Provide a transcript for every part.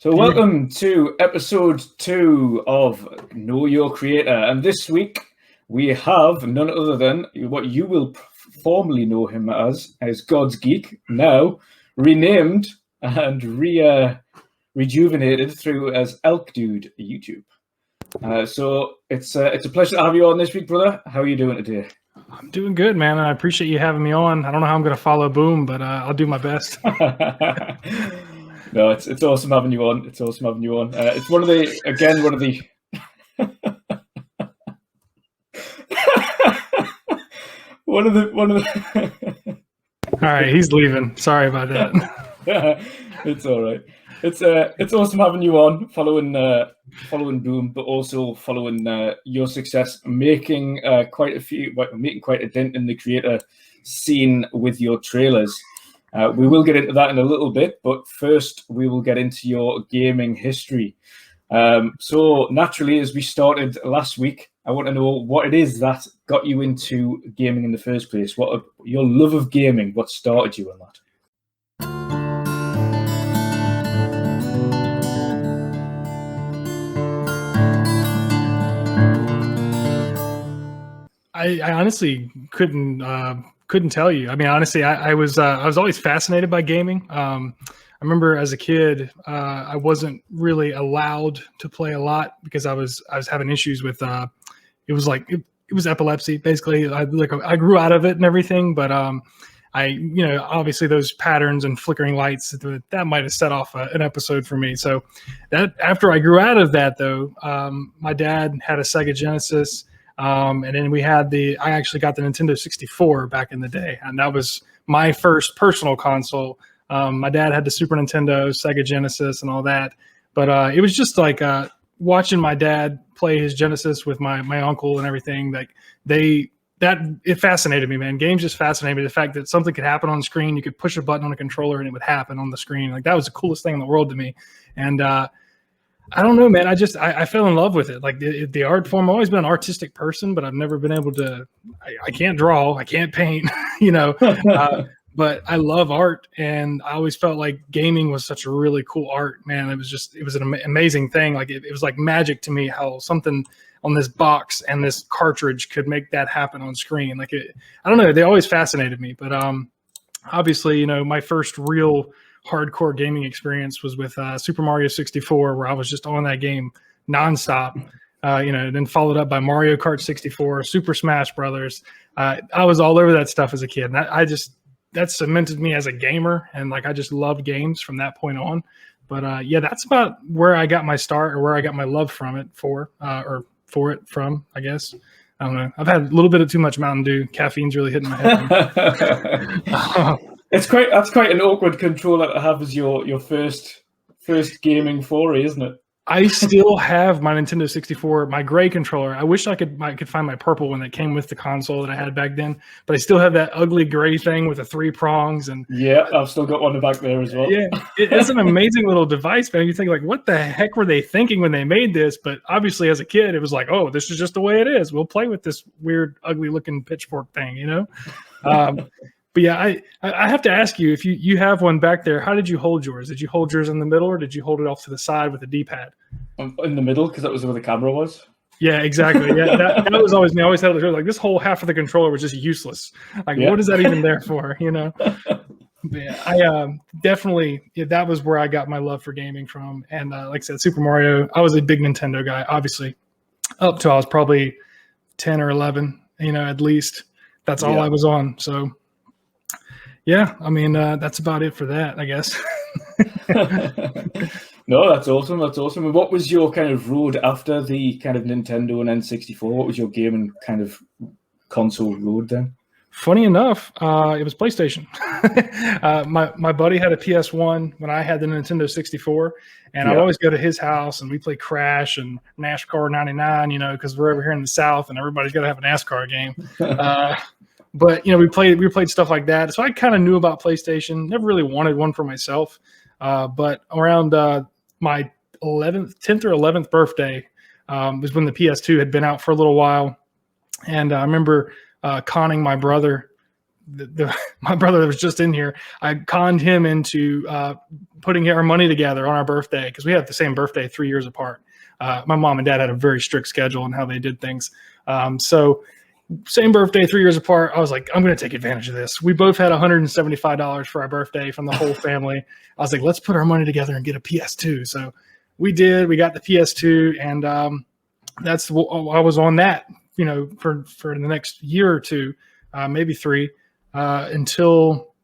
So welcome to episode 2 of Know Your Creator. And this week we have none other than what you will formerly know him as God's Geek, now renamed and rejuvenated through as ElkDudeYT. So it's a pleasure to have you on this week, brother. How are you doing today? I'm doing good, man. I appreciate you having me on. I don't know how I'm going to follow Boom, but I'll do my best. No, it's awesome having you on. It's awesome having you on. It's one of the All right, he's leaving. Sorry about that. It's all right. It's awesome having you on, following Boom, but also following your success, making quite a dent in the creator scene with your trailers. We will get into that in a little bit, but first we will get into your gaming history. So naturally, as we started last week, I want to know what it is that got you into gaming in the first place. What your love of gaming? What started you on that? I honestly couldn't tell you. I mean, honestly, I was always fascinated by gaming. I remember as a kid, I wasn't really allowed to play a lot because I was having issues with it was epilepsy basically. I grew out of it and everything, but obviously those patterns and flickering lights that might have set off an episode for me. So that after I grew out of that though, my dad had a Sega Genesis. And then I actually got the Nintendo 64 back in the day, and that was my first personal console. My dad had the Super Nintendo, Sega Genesis, and all that. But it was just like watching my dad play his Genesis with my uncle and everything. It fascinated me, man. Games just fascinated me. The fact that something could happen on the screen, you could push a button on a controller and it would happen on the screen. Like that was the coolest thing in the world to me. And I don't know, man. I fell in love with it. Like the art form. I've always been an artistic person, but I've never been able to. I can't draw. I can't paint. But I love art, and I always felt like gaming was such a really cool art, man. It was an amazing thing. Like it was like magic to me how something on this box and this cartridge could make that happen on screen. Like I don't know. They always fascinated me. But obviously, my first real hardcore gaming experience was with Super Mario 64, where I was just on that game nonstop, then followed up by Mario Kart 64, Super Smash Brothers. I was all over that stuff as a kid, and that cemented me as a gamer, and I just loved games from that point on. But that's about where I got my start, or where I got my love from it from, I guess. I don't know. I've had a little bit of too much Mountain Dew. Caffeine's really hitting my head. That's quite an awkward controller to have as your first gaming foray, isn't it? I still have my Nintendo 64, my gray controller. I wish I could find my purple one that came with the console that I had back then, but I still have that ugly gray thing with the 3 prongs. And yeah, I've still got one back there as well. Yeah, it's an amazing little device, man. You think what the heck were they thinking when they made this? But obviously, as a kid, it was like, oh, this is just the way it is. We'll play with this weird, ugly looking pitchfork thing, But yeah, I have to ask you, if you have one back there, how did you hold yours? Did you hold yours in the middle, or did you hold it off to the side with a D-pad? In the middle, because that was where the camera was. Yeah, exactly. Yeah, that was always me. I always had like this whole half of the controller was just useless. What is that even there for? But yeah, I definitely that was where I got my love for gaming from. And like I said, Super Mario. I was a big Nintendo guy, obviously, up till I was probably 10 or 11. At least that's all I was on. So. Yeah, I mean, that's about it for that, I guess. No, that's awesome. That's awesome. And what was your kind of road after the kind of Nintendo and N64? What was your gaming kind of console road then? Funny enough, it was PlayStation. My buddy had a PS1 when I had the Nintendo 64, and I'd always go to his house, and we play Crash and NASCAR 99, because we're over here in the South, and everybody's got to have a NASCAR game. But we played stuff like that, so I kind of knew about PlayStation. Never really wanted one for myself, but around my 10th or 11th birthday was when the PS2 had been out for a little while, and I remember conning my brother my brother that was just in here, I conned him into putting our money together on our birthday, because we had the same birthday 3 years apart. My mom and dad had a very strict schedule on how they did things. So same birthday, 3 years apart. I was like, I'm going to take advantage of this. We both had $175 for our birthday from the whole family. I was like, let's put our money together and get a PS2. So we did. We got the PS2, and I was on that, for the next year or two, maybe 3, until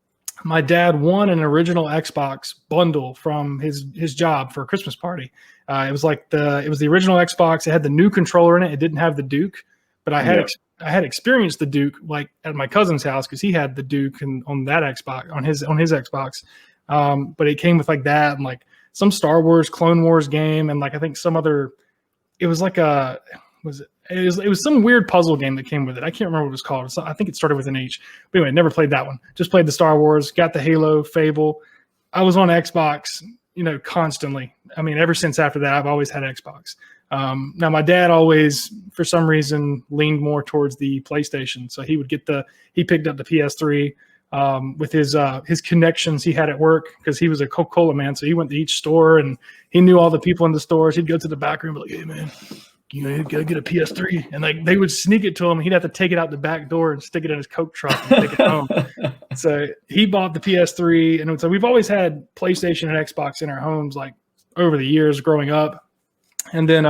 my dad won an original Xbox bundle from his job for a Christmas party. It was the original Xbox. It had the new controller in it. It didn't have the Duke, but I had experienced the Duke like at my cousin's house, because he had the Duke on that Xbox, on his Xbox. But it came with like that, and like some Star Wars, Clone Wars game, and like I think some other. It was like it was some weird puzzle game that came with it. I can't remember what it was called. I think it started with an H. But anyway, never played that one. Just played the Star Wars, got the Halo, Fable. I was on Xbox, constantly. I mean, ever since after that, I've always had Xbox. Now, my dad always, for some reason, leaned more towards the PlayStation. So he picked up the PS3 with his connections he had at work, because he was a Coca-Cola man. So he went to each store and he knew all the people in the stores. He'd go to the back room and be like, hey, man, you gotta get a PS3. And like they would sneak it to him. He'd have to take it out the back door and stick it in his Coke truck and take it home. So he bought the PS3. And so we've always had PlayStation and Xbox in our homes, like over the years growing up. And then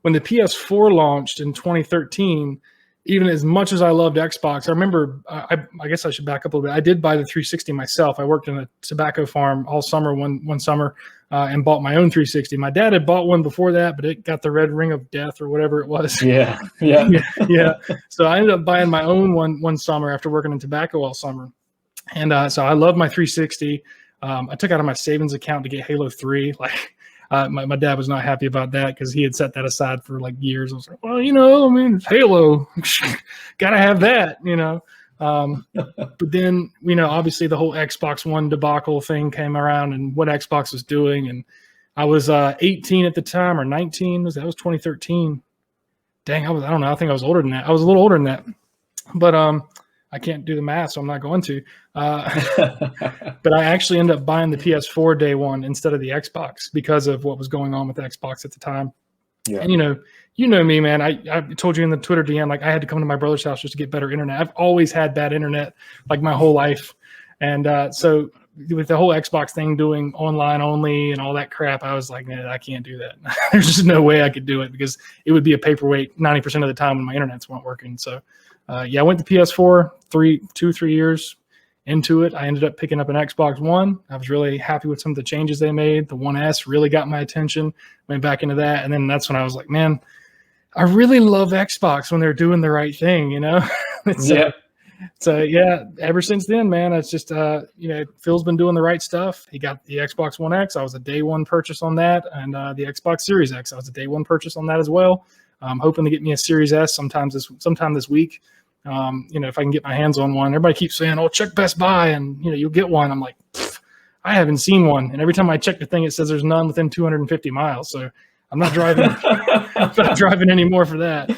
when the PS4 launched in 2013, even as much as I loved Xbox, I remember, I guess I should back up a little bit. I did buy the 360 myself. I worked in a tobacco farm all summer, one summer, and bought my own 360. My dad had bought one before that, but it got the red ring of death or whatever it was. Yeah. So I ended up buying my own one summer after working in tobacco all summer. And so I love my 360. I took out of my savings account to get Halo 3. Like, my dad was not happy about that, because he had set that aside for like years. I was like, well, it's Halo. Got to have that, But then, obviously the whole Xbox One debacle thing came around, and what Xbox was doing. And I was 18 at the time, or 19. That was 2013. Dang, I don't know. I think I was older than that. I was a little older than that. But I can't do the math, so I'm not going to. But I actually ended up buying the PS4 day one instead of the Xbox, because of what was going on with the Xbox at the time. Yeah. And you know me, man. I told you in the Twitter DM, like I had to come to my brother's house just to get better internet. I've always had bad internet, like my whole life. And so with the whole Xbox thing doing online only and all that crap, I was like, man, I can't do that. There's just no way I could do it, because it would be a paperweight 90% of the time when my internets weren't working. So I went to PS4 3 years into it. I ended up picking up an Xbox One. I was really happy with some of the changes they made. The 1S really got my attention. Went back into that, and then that's when I was like, man, I really love Xbox when they're doing the right thing, So ever since then, man, it's just Phil's been doing the right stuff. He got the Xbox One X. I was a day one purchase on that, and the Xbox Series X. I was a day one purchase on that as well. I'm hoping to get me a Series S sometime this week. If I can get my hands on one. Everybody keeps saying, oh, check Best Buy and you'll get one. I'm like, I haven't seen one. And every time I check the thing, it says there's none within 250 miles. So I'm not driving, anymore for that.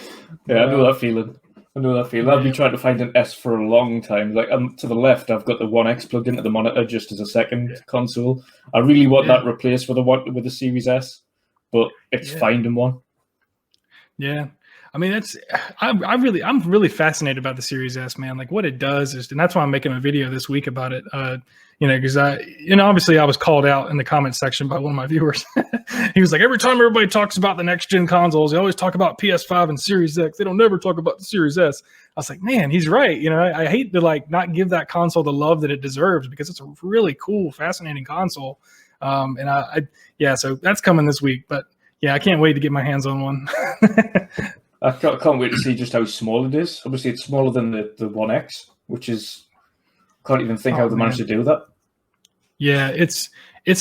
Yeah, I know that feeling. I've been trying to find an S for a long time. Like to the left, I've got the One X plugged into the monitor just as a second console. I really want that replaced with the Series S, but it's finding one. Yeah. I mean, I'm really fascinated about the Series S, man. Like what it does is, and that's why I'm making a video this week about it. Because obviously I was called out in the comment section by one of my viewers. He was like, every time everybody talks about the next gen consoles, they always talk about PS5 and Series X. They don't never talk about the Series S. I was like, man, he's right. I hate to like not give that console the love that it deserves, because it's a really cool, fascinating console. So that's coming this week. But yeah, I can't wait to get my hands on one. I can't wait to see just how small it is. Obviously, it's smaller than the One X, which is can't even think how they managed to do that. Yeah, it's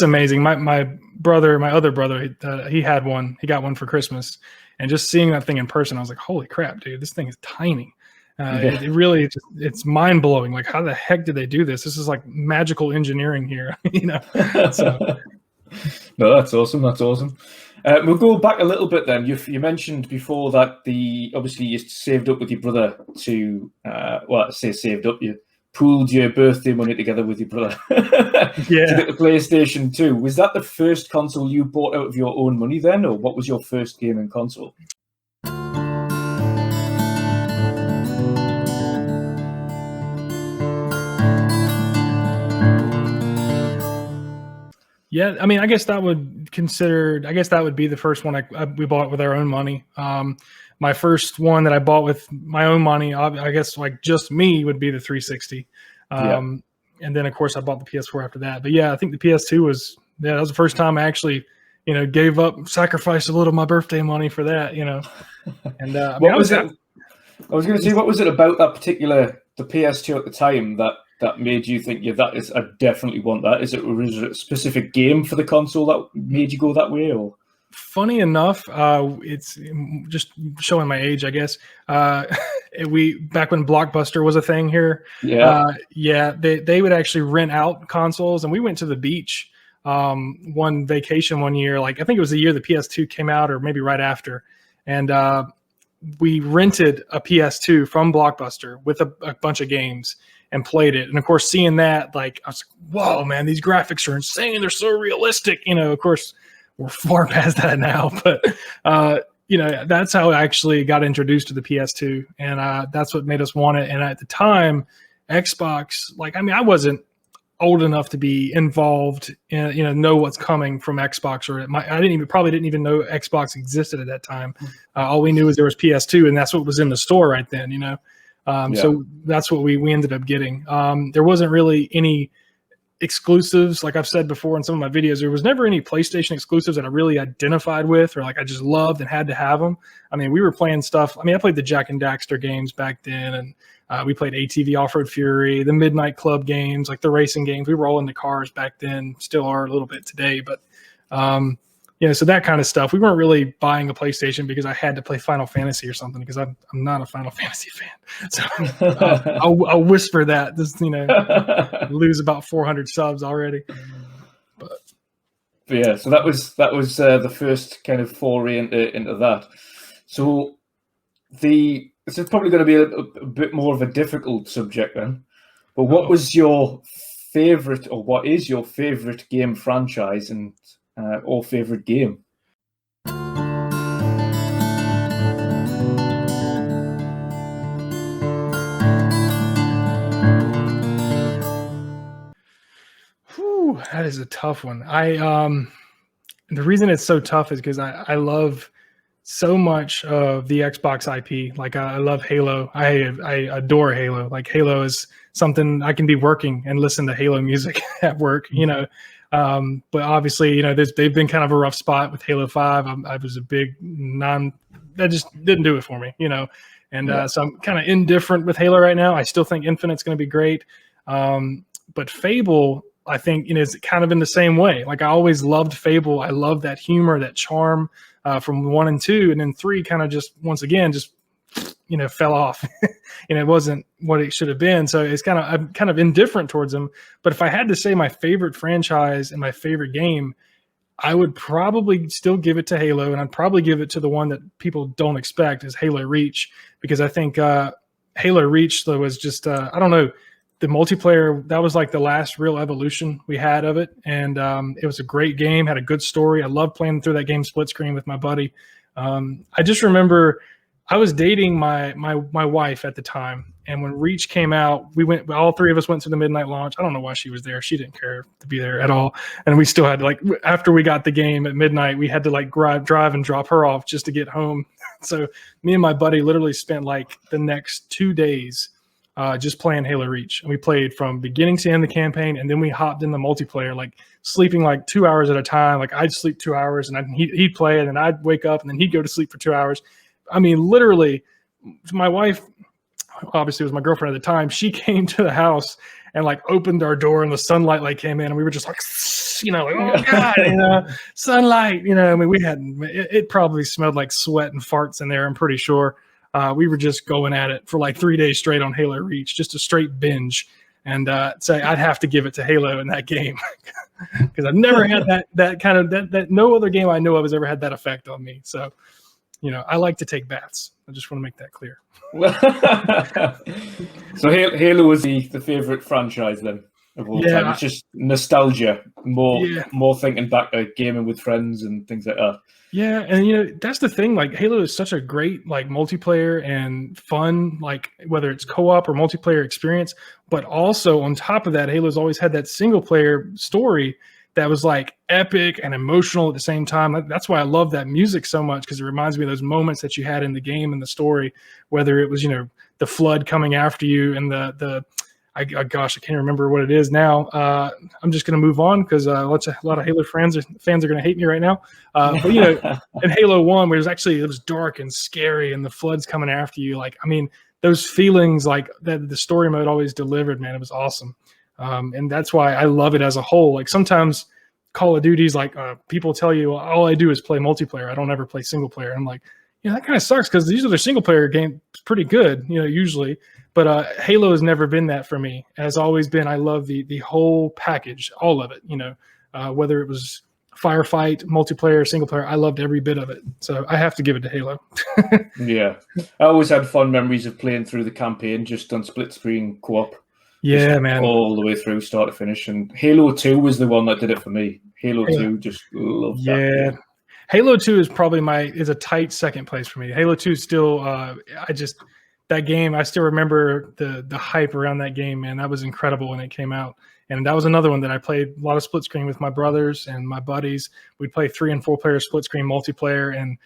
amazing. My other brother, he had one. He got one for Christmas, and just seeing that thing in person, I was like, "Holy crap, dude! This thing is tiny." It really, it's mind blowing. Like, how the heck did they do this? This is like magical engineering here, So. No, that's awesome. That's awesome. We'll go back a little bit then. You mentioned before that obviously you saved up with your brother to, saved up. You pooled your birthday money together with your brother to get the PlayStation 2. Was that the first console you bought out of your own money then, or what was your first gaming console? Yeah, I mean, I guess that would be the first one we bought with our own money. My first one that I bought with my own money, I guess like just me, would be the 360. And then of course I bought the PS4 after that. But yeah, I think the PS2 that was the first time I actually, sacrificed a little of my birthday money for that, And what was it? I was going to say, what was it about the PS2 at the time that made you think, I definitely want that? Was it a specific game for the console that made you go that way, or? Funny enough, it's just showing my age, I guess. Back when Blockbuster was a thing here, they would actually rent out consoles, and we went to the beach one vacation one year. Like I think it was the year the PS2 came out, or maybe right after, and we rented a PS2 from Blockbuster with a bunch of games and played it. And of course, seeing that, like I was like, "Whoa, man, these graphics are insane! They're so realistic." Of course. We're far past that now, but that's how I actually got introduced to the PS2, and that's what made us want it. And at the time, Xbox, I wasn't old enough to be involved in, know what's coming from Xbox, or I probably didn't even know Xbox existed at that time. All we knew was there was PS2, and that's what was in the store right then. So that's what we ended up getting. There wasn't really any exclusives, like I've said before in some of my videos. There was never any PlayStation exclusives that I really identified with, or like I just loved and had to have them. I mean, we were playing stuff. I played the Jack and Daxter games back then, and we played ATV Off-Road Fury, the Midnight Club games, like the racing games. We were all into cars back then, still are a little bit today, but so that kind of stuff. We weren't really buying a PlayStation because I had to play Final Fantasy or something, because I'm not a Final Fantasy fan. So I'll whisper that. Lose about 400 subs already. But yeah, so that was the first kind of foray into that. So this is probably going to be a bit more of a difficult subject then. But what was your favorite, or what is your favorite game franchise, and or favorite game? Whew, that is a tough one. The reason it's so tough is because I love so much of the Xbox IP. Like I love Halo. I adore Halo. Like Halo is something I can be working and listen to Halo music at work, but obviously, they've been kind of a rough spot with Halo 5. I was a big that just didn't do it for me, and so I'm kind of indifferent with Halo right now. I still think Infinite's going to be great. But Fable, I think, is kind of in the same way. Like I always loved Fable. I love that humor, that charm from 1 and 2, and then 3 kind of just, once again, just fell off. It wasn't what it should have been. So I'm kind of indifferent towards them. But if I had to say my favorite franchise and my favorite game, I would probably still give it to Halo, and I'd probably give it to the one that people don't expect, is Halo Reach, because I think Halo Reach though was just I don't know, the multiplayer, that was like the last real evolution we had of it, and it was a great game, had a good story. I loved playing through that game split screen with my buddy. I just remember I was dating my wife at the time, and when Reach came out, all three of us went to the midnight launch. I don't know why she was there. She didn't care to be there at all. And we still had to, after we got the game at midnight, we had to drive and drop her off just to get home. So me and my buddy literally spent the next 2 days just playing Halo Reach. And we played from beginning to end the campaign, and then we hopped in the multiplayer, sleeping 2 hours at a time. I'd sleep 2 hours, and he'd play, and then I'd wake up, and then he'd go to sleep for 2 hours. I mean, literally, my wife, obviously was my girlfriend at the time, she came to the house and opened our door, and the sunlight came in, and we were just oh God, sunlight, I mean, it probably smelled like sweat and farts in there, I'm pretty sure. We were just going at it for 3 days straight on Halo Reach, just a straight binge. And say I'd have to give it to Halo in that game, because I've never had that kind of that no other game I know of has ever had that effect on me. So I like to take baths. I just want to make that clear. So Halo was the favorite franchise then of all time. It's just nostalgia, more thinking back to gaming with friends and things like that. Yeah, and that's the thing. Like Halo is such a great like multiplayer and fun, like whether it's co-op or multiplayer experience. But also on top of that, Halo's always had that single player story that was like epic and emotional at the same time. That's why I love that music so much, because it reminds me of those moments that you had in the game and the story, whether it was, the flood coming after you and I can't remember what it is now. I'm just going to move on because a lot of Halo fans are going to hate me right now. But in Halo 1, where it was dark and scary and the flood's coming after you, those feelings like that the story mode always delivered, man, it was awesome. And that's why I love it as a whole. Like sometimes Call of Duty's like people tell you all I do is play multiplayer. I don't ever play single player. I'm like, that kind of sucks because these are their single player games pretty good, usually. But Halo has never been that for me. It has always been I love the whole package, all of it. Whether it was firefight, multiplayer, single player, I loved every bit of it. So I have to give it to Halo. Yeah, I always had fond memories of playing through the campaign just on split screen co-op. Yeah, man. All the way through, start to finish. And Halo 2 was the one that did it for me. Halo 2, just loved that. Yeah. Halo 2 is probably is a tight second place for me. Halo 2 still, that game, I still remember the hype around that game, man. That was incredible when it came out. And that was another one that I played a lot of split screen with my brothers and my buddies. We'd play 3 and 4 player split screen multiplayer and,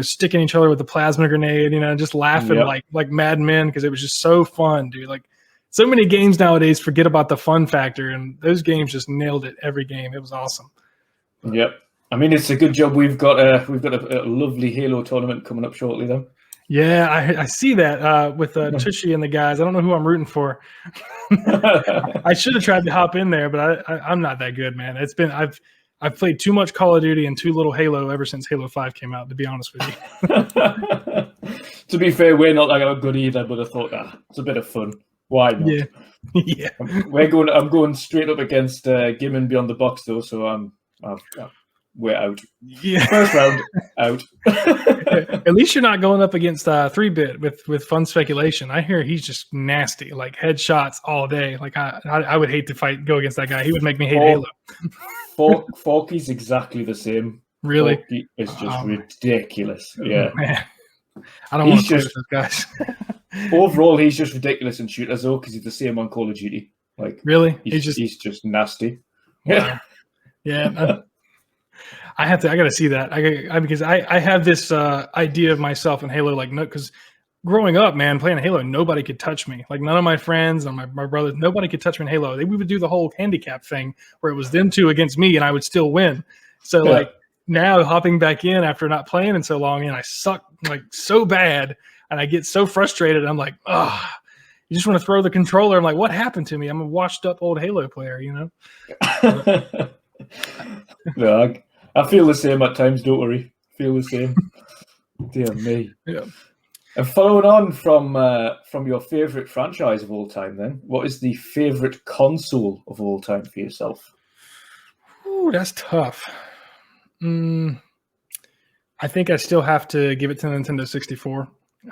sticking each other with a plasma grenade, just laughing like madmen because it was just so fun, dude. Like, so many games nowadays forget about the fun factor, and those games just nailed it every game. It was awesome. Yep. I mean, it's a good job we've got a lovely Halo tournament coming up shortly, though. Yeah, I see that with Tushy and the guys. I don't know who I'm rooting for. I should have tried to hop in there, but I'm not that good, man. I've played too much Call of Duty and too little Halo ever since Halo 5 came out, to be honest with you. To be fair, we're not that good either, but I thought it's a bit of fun. Why not? Yeah. Yeah. I'm going straight up against Gimmon Beyond the Box though, so we're out. Yeah. First round out. At least you're not going up against 3-Bit with Fun Speculation. I hear he's just nasty, like headshots all day. Like I would hate to go against that guy. He would make me hate Halo. Forky's exactly the same. Really? Forky is just ridiculous. Yeah. Man. I don't want to play with those guys. Overall, he's just ridiculous in shooters though, because he's the same on Call of Duty. Like, really, he's just nasty. Wow. Yeah, I got to see that. Because I have this idea of myself in Halo, like, no, because growing up, man, playing Halo, nobody could touch me. Like, none of my friends and my brothers, nobody could touch me in Halo. We would do the whole handicap thing where it was them two against me, and I would still win. So like now hopping back in after not playing in so long, and I suck like so bad. And I get so frustrated. I'm like, you just want to throw the controller. I'm like, what happened to me? I'm a washed up old Halo player, No, I feel the same at times. Don't worry. Feel the same. Dear me. Yeah. And following on from your favorite franchise of all time, then, what is the favorite console of all time for yourself? Ooh, that's tough. I think I still have to give it to Nintendo 64.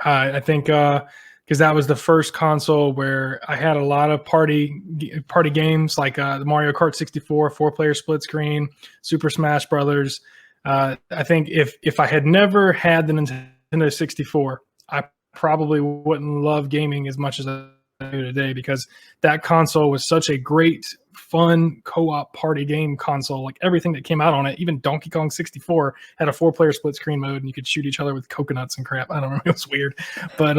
I think because that was the first console where I had a lot of party games like the Mario Kart 64, 4-player split screen, Super Smash Brothers. I think if I had never had the Nintendo 64, I probably wouldn't love gaming as much as I do today, because that console was such a great, fun co-op party game console. Like everything that came out on it, even Donkey Kong 64 had a 4-player split screen mode, and you could shoot each other with coconuts and crap. I don't know, it was weird, but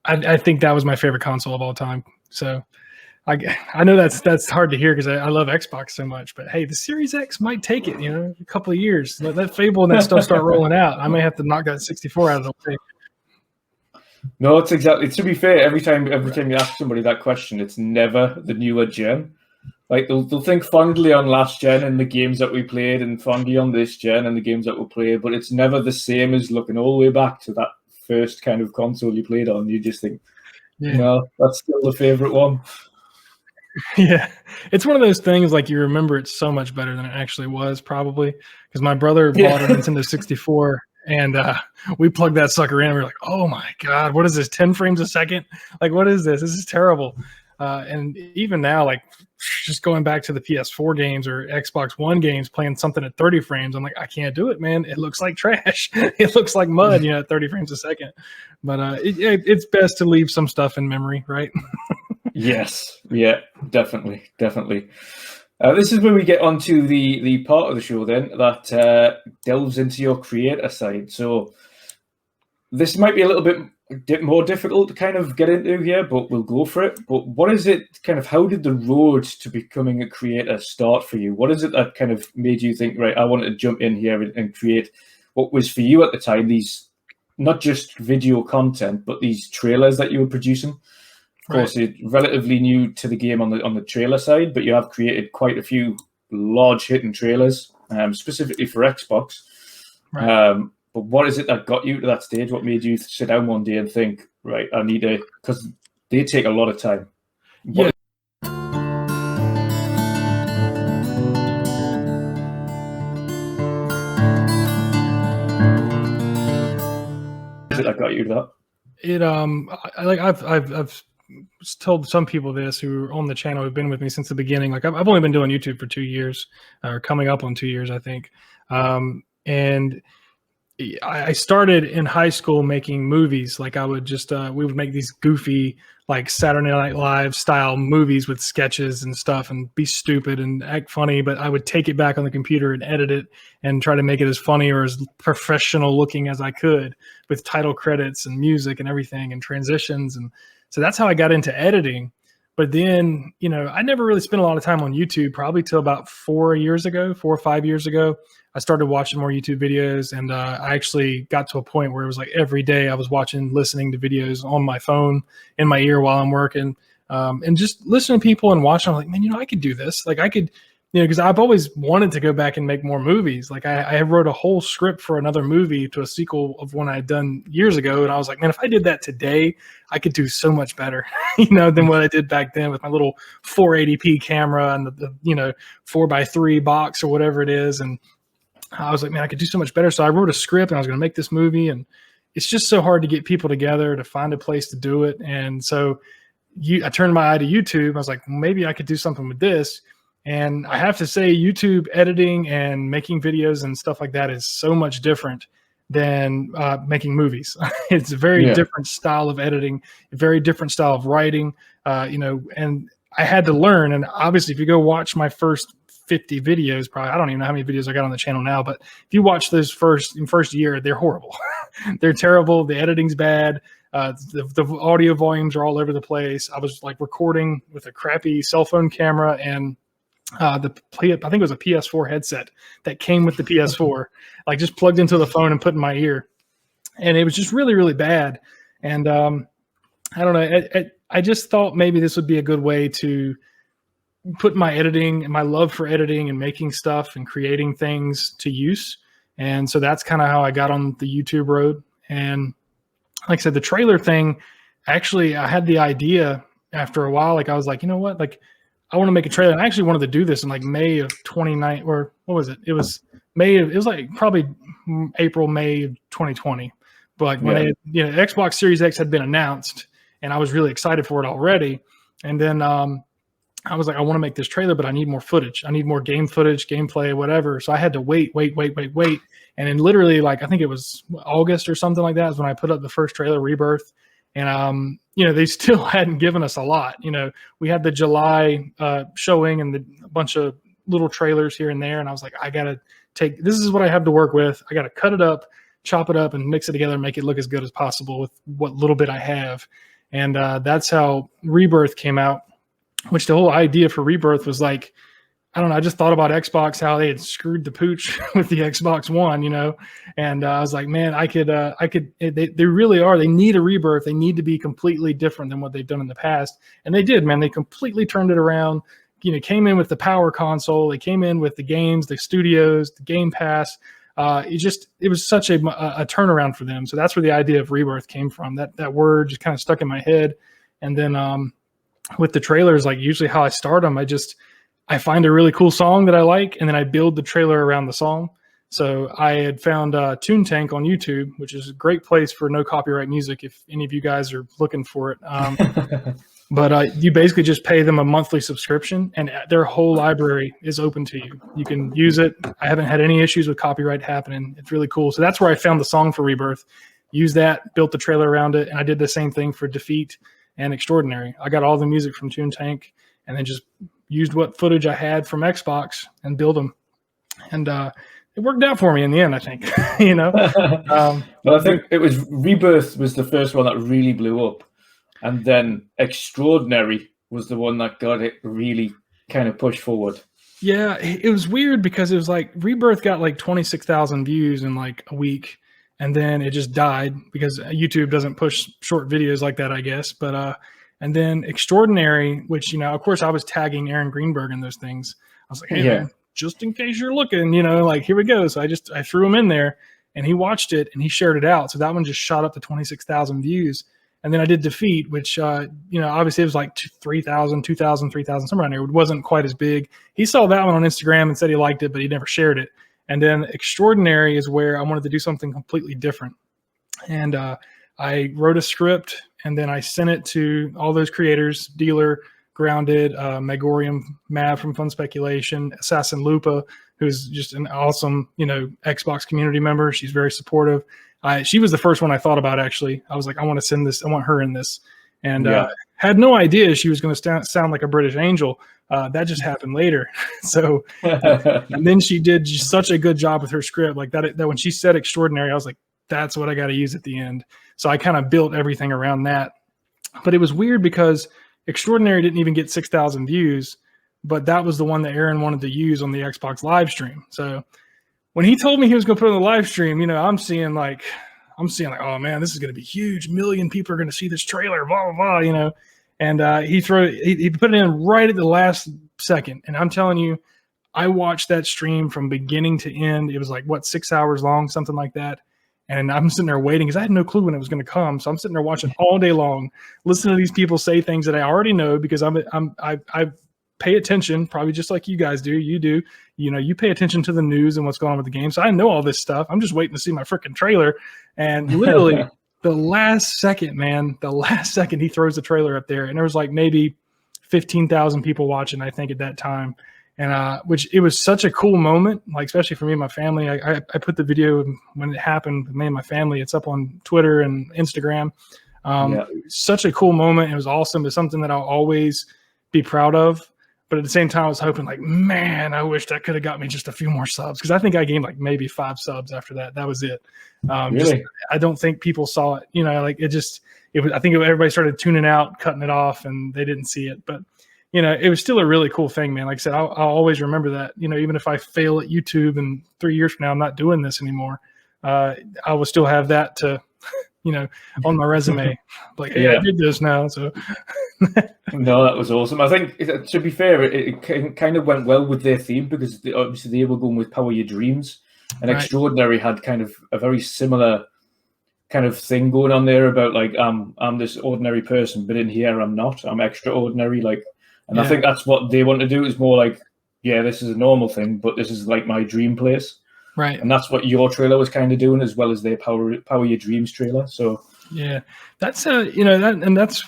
I think that was my favorite console of all time. So I know that's hard to hear because I love Xbox so much, but hey, the Series X might take it, a couple of years. Let that Fable and that stuff start rolling out. I may have to knock that 64 out of the way. No, it's exactly. To be fair, every time you ask somebody that question, it's never the newer gen. Like they'll think fondly on last gen and the games that we played, and fondly on this gen and the games that we played, but it's never the same as looking all the way back to that first kind of console you played on. You just think, no, that's still the favorite one. Yeah, it's one of those things like you remember it so much better than it actually was, probably, because my brother bought a Nintendo 64. and we plugged that sucker in. And we're like, oh my God, what is this? 10 frames a second? Like, what is this? This is terrible. And even now, like just going back to the PS4 games or Xbox One games, playing something at 30 frames, I'm like, I can't do it, man. It looks like trash. It looks like mud, at 30 frames a second. But it's best to leave some stuff in memory, right? Yes. Yeah, definitely. This is where we get onto the part of the show then that delves into your creator side. So this might be a little bit more difficult to kind of get into here, but we'll go for it. But what is it how did the road to becoming a creator start for you? What is it that kind of made you think, right, I want to jump in here and create what was for you at the time, these not just video content, but these trailers that you were producing? Of course, it's relatively new to the game on the trailer side, but you have created quite a few large hitting trailers, specifically for Xbox. Right. But what is it that got you to that stage? What made you sit down one day and think, right, I need to, because they take a lot of time. What is it that got you to that? I've told some people this who are on the channel who've been with me since the beginning. Like I've only been doing YouTube for 2 years, or coming up on 2 years, I think. And I started in high school making movies. Like I would just, we would make these goofy, like Saturday Night Live style movies with sketches and stuff and be stupid and act funny. But I would take it back on the computer and edit it and try to make it as funny or as professional looking as I could with title credits and music and everything and transitions. And so that's how I got into editing. But then, I never really spent a lot of time on YouTube, probably till about 4 or 5 years ago. I started watching more YouTube videos, and I actually got to a point where it was like every day I was listening to videos on my phone in my ear while I'm working, and just listening to people and watching. I'm like, man, I could do this. Like I could, because I've always wanted to go back and make more movies. Like I wrote a whole script for another movie to a sequel of one I had done years ago. And I was like, man, if I did that today, I could do so much better, than what I did back then with my little 480p camera and the 4x3 box or whatever it is. And I was like, man, I could do so much better. So I wrote a script and I was going to make this movie, and it's just so hard to get people together to find a place to do it. And so I turned my eye to YouTube. I was like, maybe I could do something with this. And I have to say, YouTube editing and making videos and stuff like that is so much different than making movies. It's a very different style of editing, a very different style of writing, and I had to learn. And obviously, if you go watch my first 50 videos, probably, I don't even know how many videos I got on the channel now, but if you watch those first year, they're horrible. They're terrible. The editing's bad. The audio volumes are all over the place. I was like recording with a crappy cell phone camera and I think it was a PS4 headset that came with the PS4, like just plugged into the phone and put in my ear. And it was just really, really bad. And I don't know. I just thought maybe this would be a good way to put my editing and my love for editing and making stuff and creating things to use. And so that's kind of how I got on the YouTube road. And like I said, the trailer thing, actually, I had the idea after a while. Like I was like, you know what? Like I want to make a trailer. And I actually wanted to do this in like May of 29, or what was it? It was it was like probably April, May of 2020. But when Xbox Series X had been announced and I was really excited for it already. And then I was like, I want to make this trailer, but I need more footage. I need more game footage, gameplay, whatever. So I had to wait. And then literally, like, I think it was August or something like that is when I put up the first trailer, Rebirth. And, they still hadn't given us a lot. We had the July showing and a bunch of little trailers here and there. And I was like, this is what I have to work with. I got to cut it up, chop it up, and mix it together and make it look as good as possible with what little bit I have. And that's how Rebirth came out. Which the whole idea for Rebirth was like, I don't know, I just thought about Xbox, how they had screwed the pooch with the Xbox One, and I was like, man, they really are. They need a rebirth. They need to be completely different than what they've done in the past. And they did, man. They completely turned it around, came in with the power console. They came in with the games, the studios, the Game Pass. It was such a turnaround for them. So that's where the idea of Rebirth came from. That word just kind of stuck in my head. And then, with the trailers, like usually how I start them, I find a really cool song that I like, and then I build the trailer around the song. So I had found TuneTank on YouTube, which is a great place for no copyright music if any of you guys are looking for it. But you basically just pay them a monthly subscription, and their whole library is open to you. You can use it. I haven't had any issues with copyright happening. It's really cool. So that's where I found the song for Rebirth. Used that, built the trailer around it, and I did the same thing for Defeat and Extraordinary. I got all the music from TuneTank, and then just used what footage I had from Xbox and build them. And it worked out for me in the end, I think. Well, I think it was Rebirth was the first one that really blew up. And then Extraordinary was the one that got it really kind of pushed forward. Yeah, it was weird because it was like Rebirth got like 26,000 views in like a week, and then it just died because YouTube doesn't push short videos like that, I guess. But and then Extraordinary, which, of course I was tagging Aaron Greenberg in those things. I was like, hey, man, just in case you're looking, like, here we go. So I threw him in there, and he watched it and he shared it out. So that one just shot up to 26,000 views. And then I did Defeat, which, obviously it was like 3,000, 2,000, 3,000, somewhere around there. It wasn't quite as big. He saw that one on Instagram and said he liked it, but he never shared it. And then Extraordinary is where I wanted to do something completely different. And I wrote a script, and then I sent it to all those creators, Dealer, Grounded, Megorium, Mav from Fun Speculation, Assassin Lupa, who's just an awesome, Xbox community member. She's very supportive. She was the first one I thought about, actually. I was like, I want to send this. I want her in this. And had no idea she was going to sound like a British angel. That just happened later. So, and then she did such a good job with her script. Like that when she said Extraordinary, I was like, that's what I got to use at the end. So I kind of built everything around that. But it was weird because Extraordinary didn't even get 6,000 views, but that was the one that Aaron wanted to use on the Xbox live stream. So when he told me he was going to put it on the live stream, I'm seeing like, oh man, this is going to be huge. 1 million people are going to see this trailer, blah, blah, blah, And he put it in right at the last second. And I'm telling you, I watched that stream from beginning to end. It was like, 6 hours long, something like that. And I'm sitting there waiting because I had no clue when it was going to come. So I'm sitting there watching all day long, listening to these people say things that I already know because I pay attention, probably just like you guys do. You do, you pay attention to the news and what's going on with the game. So I know all this stuff. I'm just waiting to see my freaking trailer. And literally the last second he throws the trailer up there, and there was like maybe 15,000 people watching, I think, at that time. And which it was such a cool moment, like especially for me and my family. I put the video when it happened with me and my family. It's up on Twitter and Instagram. Such a cool moment. It was awesome. It's something that I'll always be proud of. But at the same time, I was hoping like, man, I wish that could have got me just a few more subs. Because I think I gained like maybe 5 subs after that. That was it. Really? I don't think people saw it. I think everybody started tuning out, cutting it off, and they didn't see it. But, it was still a really cool thing, man. Like I said, I'll always remember that. Even if I fail at YouTube and 3 years from now, I'm not doing this anymore, I will still have that to, on my resume. Like, hey, I did this now. So. No, that was awesome. I think, to be fair, it kind of went well with their theme because obviously they were going with Power Your Dreams, and Extraordinary had kind of a very similar kind of thing going on there about like, I'm this ordinary person, but in here I'm not. I'm extraordinary. I think that's what they want to do, is more like, this is a normal thing, but this is like my dream place. Right. And that's what your trailer was kind of doing, as well as their Power Your Dreams trailer. So that's that's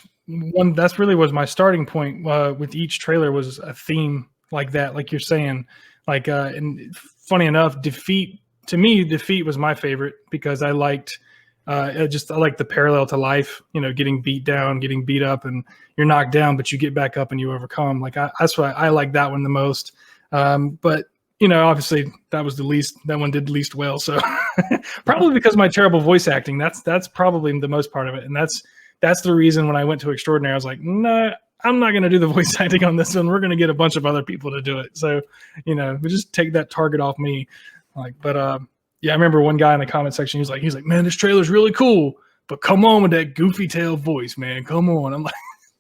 really was my starting point with each trailer, was a theme like that, like you're saying. And funny enough, Defeat was my favorite because I liked the parallel to life, getting beat down, getting beat up, and you're knocked down, but you get back up and you overcome. That's why I like that one the most. But obviously that one did least well. So probably because of my terrible voice acting, that's probably the most part of it. And that's the reason when I went to Extraordinary, I was like, no, I'm not going to do the voice acting on this one. We're going to get a bunch of other people to do it. So, we just take that target off me. I remember one guy in the comment section, he's like, man, this trailer's really cool, but come on with that goofy tail voice, man. Come on. I'm like,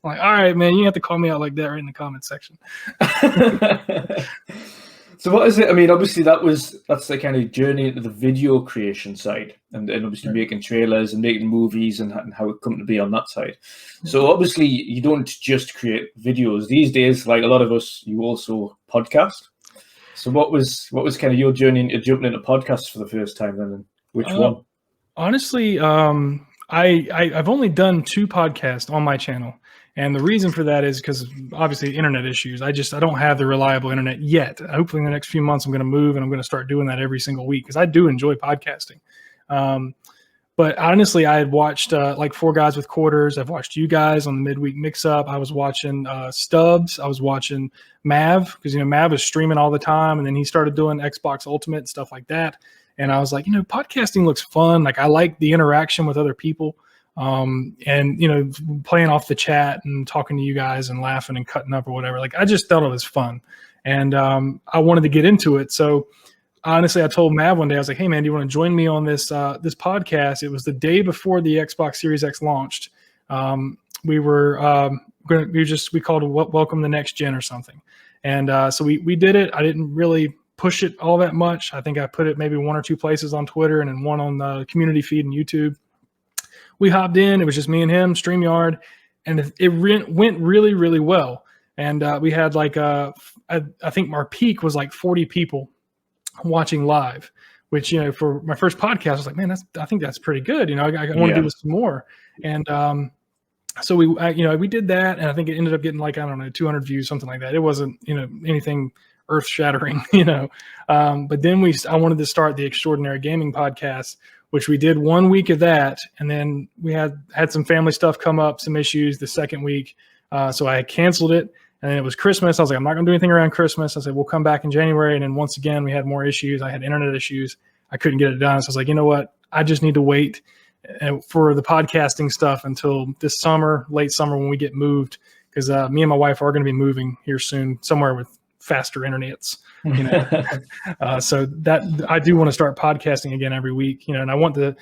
all right, man, you have to call me out like that right in the comment section. So what is it? I mean, obviously that's the kind of journey into the video creation side, and obviously making trailers and making movies and how it come to be on that side. So obviously you don't just create videos these days. Like a lot of us, you also podcast. So what was kind of your journey into jumping into podcasts for the first time then, and which one? Honestly, I've only done 2 podcasts on my channel. And the reason for that is because obviously internet issues. I don't have the reliable internet yet. Hopefully in the next few months I'm going to move and I'm going to start doing that every single week because I do enjoy podcasting. But honestly, I had watched like 4 Guys with Quarters. I've watched you guys on the midweek mix-up. I was watching Stubbs. I was watching Mav because, Mav was streaming all the time. And then he started doing Xbox Ultimate and stuff like that. And I was like, podcasting looks fun. Like I like the interaction with other people. And, playing off the chat and talking to you guys and laughing and cutting up or whatever. Like I just thought it was fun. And I wanted to get into it. So honestly, I told Mav one day, I was like, hey man, do you want to join me on this this podcast? It was the day before the Xbox Series X launched. We called it Welcome the Next Gen or something. And so we did it. I didn't really push it all that much. I think I put it maybe 1 or 2 places on Twitter and then 1 on the community feed and YouTube. We hopped in. It was just me and him, StreamYard, and it went really, really well. And we had like, I think our peak was like 40 people watching live, which, for my first podcast, I was like, man, I think that's pretty good. I want to do this some more. And so we did that. And I think it ended up getting like, I don't know, 200 views, something like that. It wasn't, anything earth shattering, but then I wanted to start the Extraordinary Gaming podcast, which we did 1 week of that. And then we had some family stuff come up, some issues the second week. So I canceled it. And then it was Christmas. I was like, I'm not going to do anything around Christmas. I said, we'll come back in January. And then once again, we had more issues. I had internet issues. I couldn't get it done. So I was like, you know what? I just need to wait for the podcasting stuff until this summer, late summer, when we get moved. Because me and my wife are going to be moving here soon, somewhere with faster internets. So that I do want to start podcasting again every week. And I want to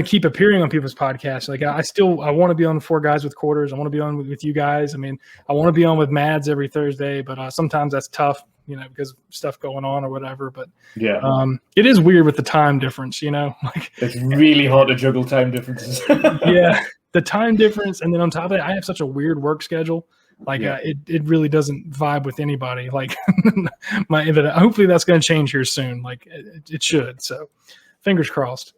keep appearing on people's podcasts. Like I want to be on 4 Guys with Quarters. I want to be on with you guys. I mean, I want to be on with Mads every Thursday, but sometimes that's tough, because of stuff going on or whatever. But it is weird with the time difference, like it's really hard to juggle time differences. Yeah, the time difference. And then on top of it, I have such a weird work schedule. Like it really doesn't vibe with anybody. Like hopefully that's going to change here soon. Like it should. So fingers crossed.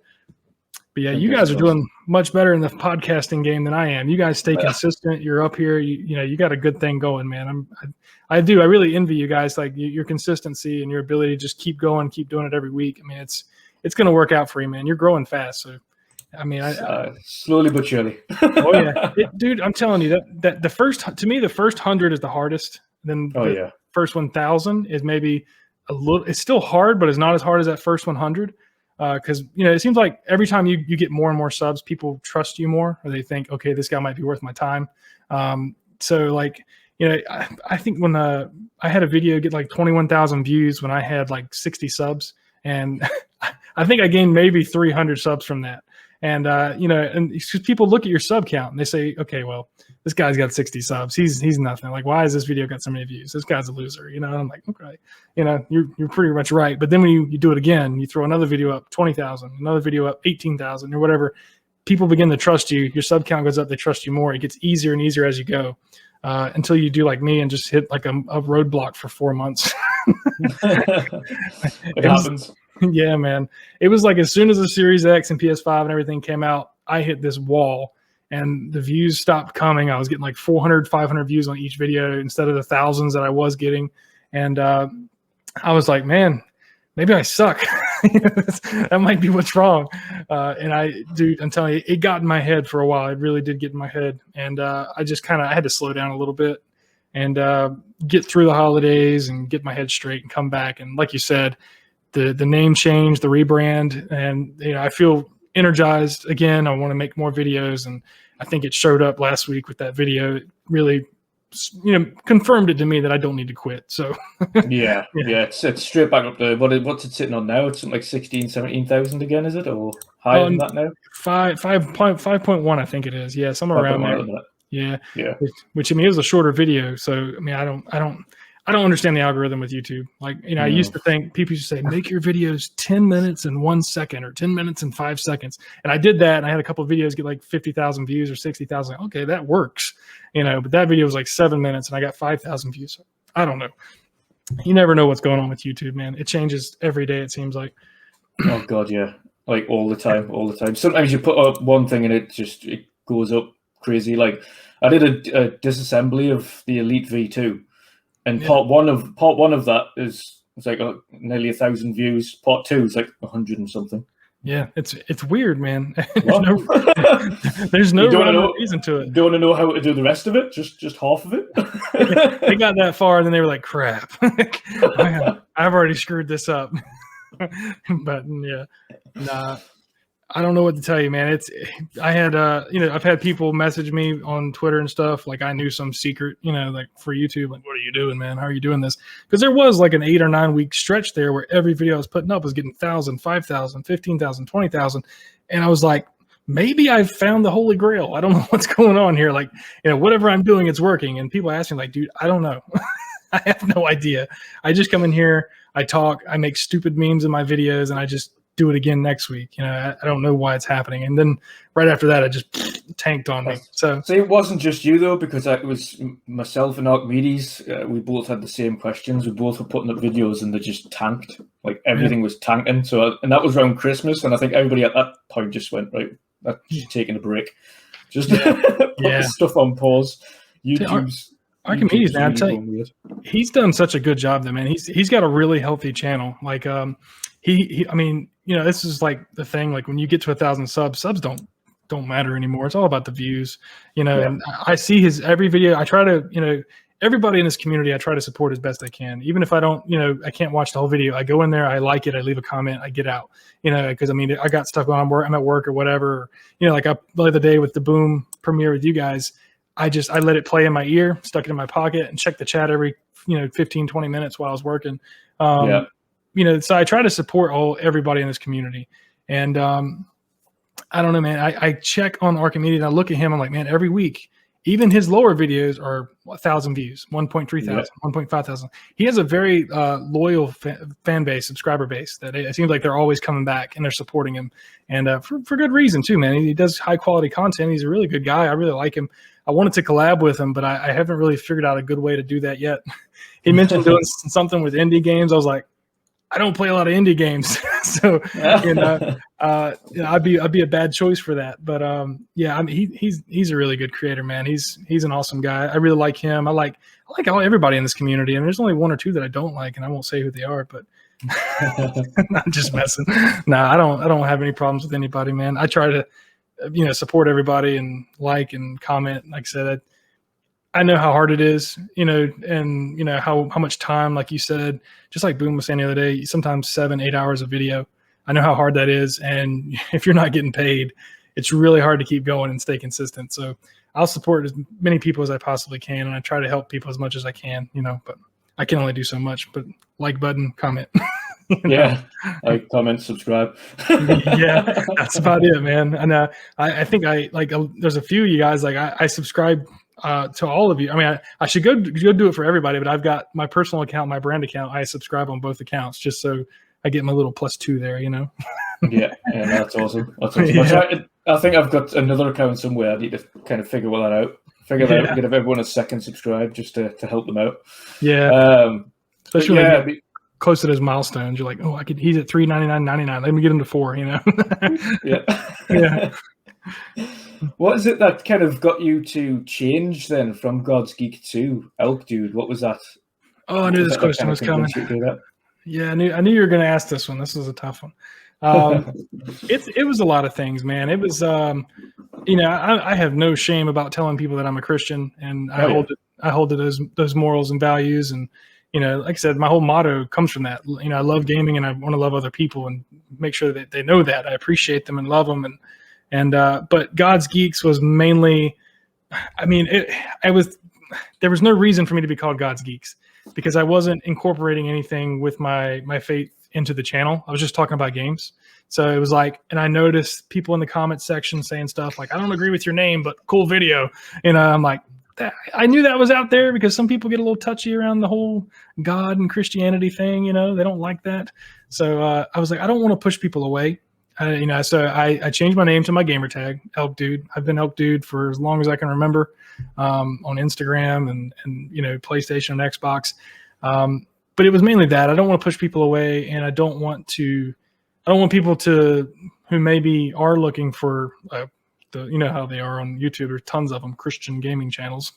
But yeah, you guys are doing much better in the podcasting game than I am. You guys stay consistent. You're up here. You got a good thing going, man. I really envy you guys. Like your consistency and your ability to just keep going, keep doing it every week. I mean, it's going to work out for you, man. You're growing fast. So, I mean, slowly but surely. Oh yeah, dude. I'm telling you that the first 100 is the hardest. Then first 1,000 is maybe a little. It's still hard, but it's not as hard as that first 100. Because it seems like every time you get more and more subs, people trust you more, or they think, okay, this guy might be worth my time. So like, I think when I had a video get like 21,000 views when I had like 60 subs, and I think I gained maybe 300 subs from that. And and people look at your sub count and they say, okay, well, this guy's got 60 subs. He's nothing. Like, why has this video got so many views? This guy's a loser. And I'm like, okay, you're pretty much right. But then when you do it again, you throw another video up 20,000, another video up 18,000 or whatever, people begin to trust you. Your sub count goes up. They trust you more. It gets easier and easier as you go until you do like me and just hit like a roadblock for 4 months. It happens. Yeah, man. It was like as soon as the Series X and PS5 and everything came out, I hit this wall and the views stopped coming. I was getting like 400, 500 views on each video instead of the thousands that I was getting. And I was like, man, maybe I suck. That might be what's wrong. And I'm telling you, it got in my head for a while. It really did get in my head. And I just I had to slow down a little bit and get through the holidays and get my head straight and come back. And like you said, the name change, the rebrand, and I feel energized again. I want to make more videos, and I think it showed up last week with that video. It really, confirmed it to me that I don't need to quit. So yeah, it's straight back up to what's it sitting on now? It's like 16, 17,000 again, is it, or higher than that now? 5.1, I think it is. Yeah, somewhere around there. Yeah. Which I mean, it was a shorter video, so I mean, I don't understand the algorithm with YouTube. Like, I used to think people used to say, make your videos 10 minutes and 1 second or 10 minutes and 5 seconds. And I did that. And I had a couple of videos get like 50,000 views or 60,000. Okay, that works. But that video was like 7 minutes and I got 5,000 views. I don't know. You never know what's going on with YouTube, man. It changes every day, it seems like. Oh God, yeah, like all the time, all the time. Sometimes you put up one thing and it goes up crazy. Like I did a disassembly of the Elite V2, and part one of that is like nearly 1,000 views. Part 2 is like 100 and something. Yeah, it's weird, man. What? there's no reason to it. Don't want to know how to do the rest of it? Just half of it? They got that far, and then they were like, "Crap, I've already screwed this up." But yeah, nah, I don't know what to tell you, man. I've had people message me on Twitter and stuff, like I knew some secret, like for YouTube, like, what are you doing, man? How are you doing this? Because there was like an 8 or 9 week stretch there where every video I was putting up was getting 1,000, 5,000, 15,000, 20,000. And I was like, maybe I've found the Holy Grail. I don't know what's going on here. Like, whatever I'm doing, it's working. And people ask me like, dude, I don't know. I have no idea. I just come in here, I talk, I make stupid memes in my videos, and I just do it again next week. I don't know why it's happening. And then right after that, it just tanked on me. So it wasn't just you though, because it was myself and ElkDudeYT. We both had the same questions. We both were putting up videos and they just tanked. Like everything was tanking. So, and that was around Christmas. And I think everybody at that point just went, right, that's taking a break. Just put the stuff on pause. Archimedes, man, I tell you, he's done such a good job though, man. He's got a really healthy channel. Like, I mean, this is like the thing, like when you get to 1,000 subs don't matter anymore. It's all about the views, and I see his every video. I try to, everybody in this community, I try to support as best I can. Even if I don't, I can't watch the whole video. I go in there, I like it, I leave a comment, I get out, because I mean, I got stuff going on, I'm at work or whatever, like the other day with the Boom premiere with you guys, I let it play in my ear, stuck it in my pocket, and checked the chat every, 15, 20 minutes while I was working. So I try to support everybody in this community. And I don't know, man. I check on Archimedes and I look at him. I'm like, man, every week, even his lower videos are 1,000 views, 1.3 thousand, 1.5 thousand. He has a very loyal fan base, subscriber base that it seems like they're always coming back and they're supporting him. And for good reason too, man. He does high quality content. He's a really good guy. I really like him. I wanted to collab with him, but I haven't really figured out a good way to do that yet. He mentioned doing something with indie games. I was like, I don't play a lot of indie games, so I'd be a bad choice for that. But I mean, he's a really good creator, man. He's an awesome guy. I really like him. I like everybody in this community, and there's only 1 or 2 that I don't like, and I won't say who they are. But I'm just messing. Nah, I don't have any problems with anybody, man. I try to support everybody and like and comment. Like I said, I know how hard it is, and how much time, like you said, just like Boom was saying the other day, sometimes 7-8 hours of video. I know how hard that is. And if you're not getting paid, it's really hard to keep going and stay consistent. So I'll support as many people as I possibly can. And I try to help people as much as I can, but I can only do so much. But like button, comment. Yeah, like, comment, subscribe. Yeah, that's about it, man. And I think there's a few of you guys, like I subscribe to all of you. I mean, I should go do it for everybody, but I've got my personal account, my brand account. I subscribe on both accounts just so I get my little +2 there, Yeah, that's awesome. That's awesome. Yeah. I think I've got another account somewhere. I need to kind of figure that out. Give everyone a second subscribe just to help them out. Yeah. Especially when close to those milestones, you're like, oh, he's at $3.99.99. Let me get him to $4, Yeah. What is it that kind of got you to change then from God's Geek to ElkDude? What was that? Oh, I knew this question was coming. Yeah, I knew you were going to ask this one. This was a tough one. It was a lot of things, man. It was, I have no shame about telling people that I'm a Christian, and I hold to those morals and values. And, like I said, my whole motto comes from that. I love gaming and I want to love other people and make sure that they know that I appreciate them and love them. But God's Geeks was mainly, I mean, there was no reason for me to be called God's Geeks because I wasn't incorporating anything with my faith into the channel. I was just talking about games. So it was like, and I noticed people in the comments section saying stuff like, I don't agree with your name, but cool video. I'm like, I knew that was out there because some people get a little touchy around the whole God and Christianity thing. They don't like that. So I was like, I don't want to push people away. So I changed my name to my gamer tag, ElkDude. I've been ElkDude for as long as I can remember, on Instagram and PlayStation and Xbox. but it was mainly that I don't want to push people away, and I don't want people to who maybe are looking for you know how they are on YouTube. There's tons of them, Christian gaming channels.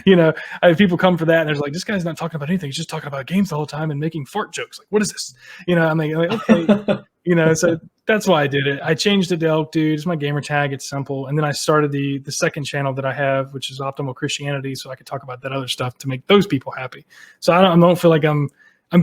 You know, people come for that, and there's like, this guy's not talking about anything. He's just talking about games the whole time and making fart jokes. Like, what is this? You know, I'm like okay, you know. So that's why I did it. I changed it to ElkDude. It's my gamer tag. It's simple. And then I started the second channel that I have, which is Optimal Christianity, so I could talk about that other stuff to make those people happy. So I don't feel like I'm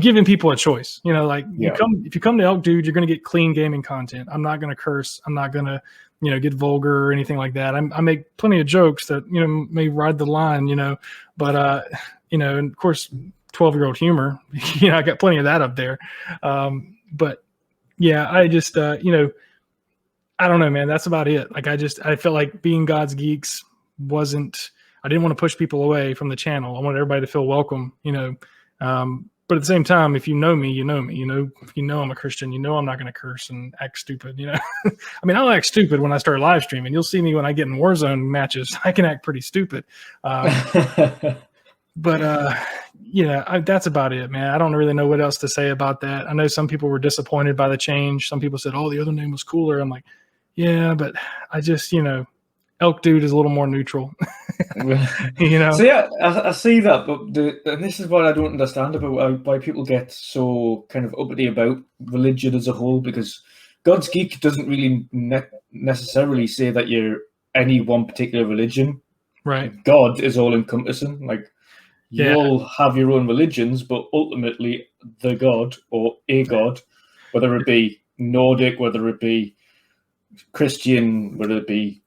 giving people a choice. You know, like if you come to ElkDude, you're going to get clean gaming content. I'm not going to curse. I'm not going to, you know, get vulgar or anything like that. I make plenty of jokes that, you know, may ride the line, you know, but, you know, and of course, 12-year-old humor, you know, I got plenty of that up there. But yeah, I just, you know, I don't know, man, that's about it. Like, I felt like being God's Geeks I didn't want to push people away from the channel. I wanted everybody to feel welcome, you know, but at the same time, if you know me, you know me. You know, if you know I'm a Christian, you know I'm not going to curse and act stupid. You know, I mean, I'll act stupid when I start live streaming. You'll see me when I get in Warzone matches. I can act pretty stupid. But you know, that's about it, man. I don't really know what else to say about that. I know some people were disappointed by the change. Some people said, "Oh, the other name was cooler." I'm like, yeah, but I just, you know, ElkDude is a little more neutral. You know. So yeah, I see that, but and this is what I don't understand about why people get so kind of uppity about religion as a whole, because God's Geek doesn't really necessarily say that you're any one particular religion. Right. God is all encompassing. Like, you all have your own religions, but ultimately the God or a God, whether it be Nordic, whether it be Christian, whether it be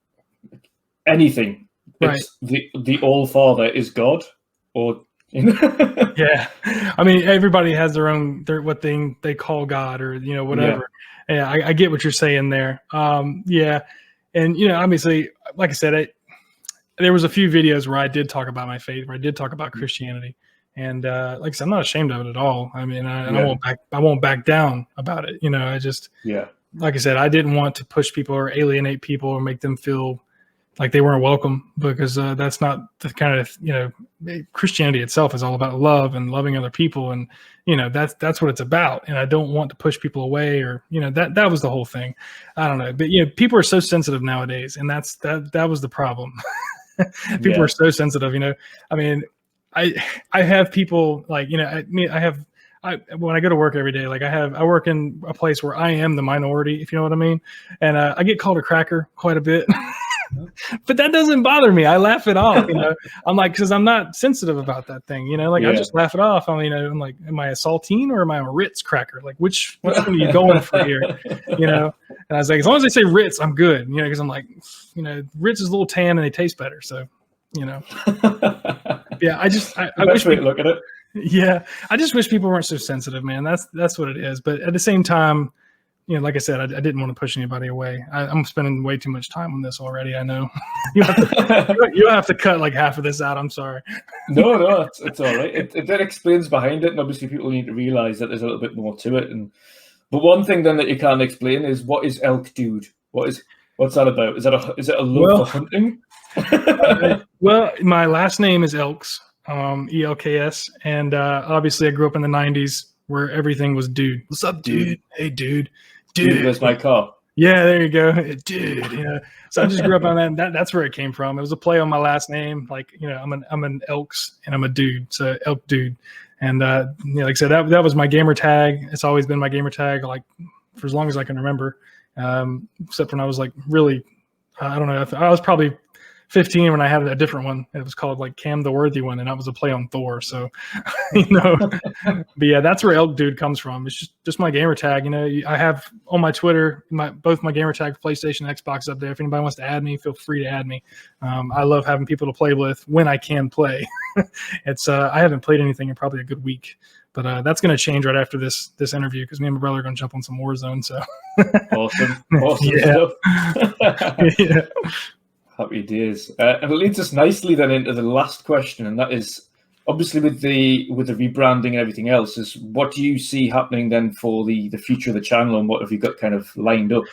anything. Right. It's the All Father is God, or yeah. I mean, everybody has their own what thing they call God, or you know, whatever. Yeah, I get what you're saying there. Yeah, and you know, obviously, like I said, there was a few videos where I did talk about my faith, where I did talk about Christianity, and like I said, I'm not ashamed of it at all. I mean, I won't back down about it. You know, I just like I said, I didn't want to push people or alienate people or make them feel like they weren't welcome, because that's not the kind of, you know, Christianity itself is all about love and loving other people. And, you know, that's what it's about. And I don't want to push people away, or, you know, that was the whole thing. I don't know. But, you know, people are so sensitive nowadays, and that was the problem. People are so sensitive, you know. I mean, I have people like, you know, when I go to work every day, like I work in a place where I am the minority, if you know what I mean. And I get called a cracker quite a bit. But that doesn't bother me. I laugh it off, you know. I'm like, because I'm not sensitive about that thing, you know. Like I just laugh it off. I mean, I'm like, am I a saltine or am I a Ritz cracker? Like which one are you going for here, you know? And I was like, as long as they say Ritz, I'm good, you know, because I'm like, you know, Ritz is a little tan and they taste better, so you know. Yeah, I wish way to look at it. Yeah, I just wish people weren't so sensitive, man. That's what it is. But at the same time, you know, like I said, I didn't want to push anybody away. I'm spending way too much time on this already. I know. You have to cut like half of this out. I'm sorry. No, it's all right. It then explains behind it, and obviously people need to realize that there's a little bit more to it. But one thing then that you can't explain is, what is ElkDude? What's that about? Is it a love for hunting? Well, my last name is Elks, ELKS, and obviously I grew up in the '90s where everything was dude. What's up, dude? Hey, dude. Where's my car? Yeah, there you go, dude. You know, so I just grew up on that. That's where it came from. It was a play on my last name. Like, you know, I'm an Elks and I'm a dude, so ElkDude. And you know, like I said, that was my gamer tag. It's always been my gamer tag, like for as long as I can remember. Except when I was like really, I don't know. I was probably 15 when I had a different one. It was called like Cam the Worthy One, and that was a play on Thor. So, you know, but yeah, that's where ElkDude comes from. It's just my gamer tag. You know, I have on my Twitter, both my gamer tag for PlayStation and Xbox up there. If anybody wants to add me, feel free to add me. I love having people to play with when I can play. It's I haven't played anything in probably a good week, but that's going to change right after this interview, because me and my brother are going to jump on some Warzone. So awesome yeah. stuff. Yeah. Happy days. And it leads us nicely then into the last question, and that is obviously with the rebranding and everything else, is what do you see happening then for the future of the channel, and what have you got kind of lined up?